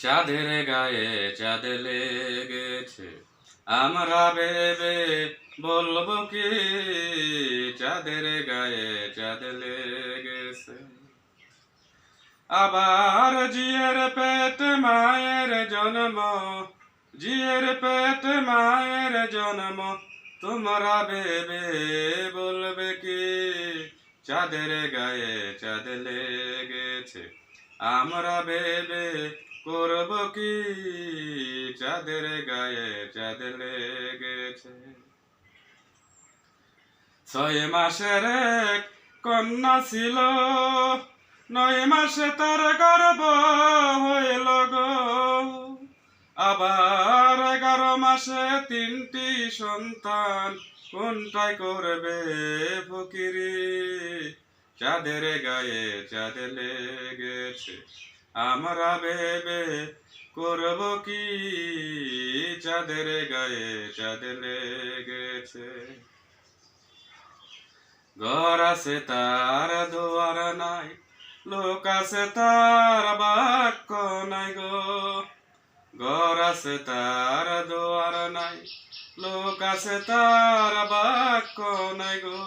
চাঁদের গায়ে চাঁদ লেগেছে, আমরা ভেবে বলবো কি চাঁদের গায়ে চাঁদ লেগেছে। আবার জিয়ের পেট মায়ের জন্ম, জিয়ের পেট মায়ের জন্ম, তোমরা ভেবে বলবে কি চাঁদের গায়ে চাঁদ লেগেছে। আমরা ভেবে করব কি চাঁদের গায়ে চাঁদ লেগেছে। 6 মাসের এক কন্যা ছিল, 9 মাসে তার গর্ভ হইল গো। আবার 11 মাসে 3টি সন্তান, কোনটায় করবে ফকিরি চাঁদের গায়ে চাঁদ লেগেছে। আমরা ভেবে করব কি চাঁদের গায়ে চাঁদ লেগেছে। ঘর আছে তার দুয়ার নাই, লোক আছে তার বাক্য নাই গো। ঘর আছে তার দুয়ার নাই, লোক আছে তার বাক্য নাই গো।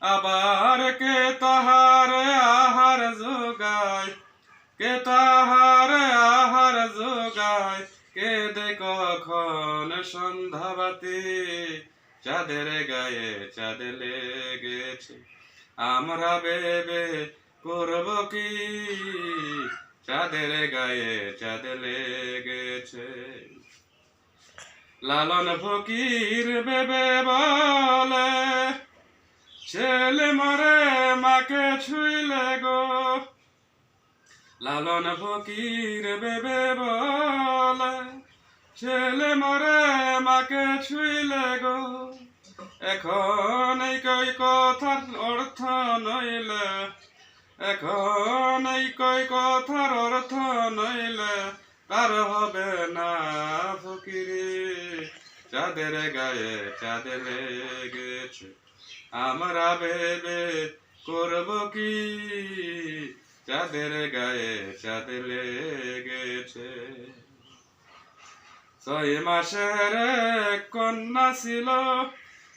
আবার কে তাহার আহার যোগায়, কে তাহার আহার যোগায়, কে দে কখন সন্ধ্যাবাতি চাঁদের গায়ে চাঁদ লেগেছে। আমরা ভেবে করব কি চাঁদের গায়ে চাঁদ লেগেছে। লালন ফকির ভেবে বলে, ছেলে মরে মাকে ছুইলে গো। লালন ফকির ভেবে বলে, ছেলে মরে মাকে ছুইলে গো। এখন এই কই কথার অর্থ নইলে, এখন এই কই কথার অর্থ নইলে তার হবে না ফকিরি চাঁদের গায়ে চাঁদ লেগেছে। আমরা ভেবে করব কি চাঁদের গায়ে চাঁদ লেগেছে। 6 মাসের এক কন্যা ছিল,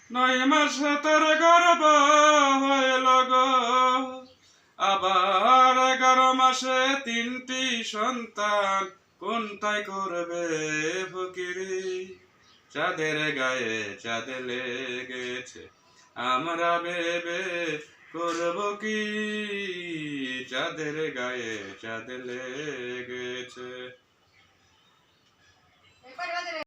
9 মাসে তার গর্ভ হইল গো। আবার 11 মাসে 3টি সন্তান, কোনটায় করবে ফকিরি চাঁদের গায়ে চাঁদ লেগেছে। আমরা ভেবে করব কি চাঁদের গায়ে চাঁদ লেগেছে।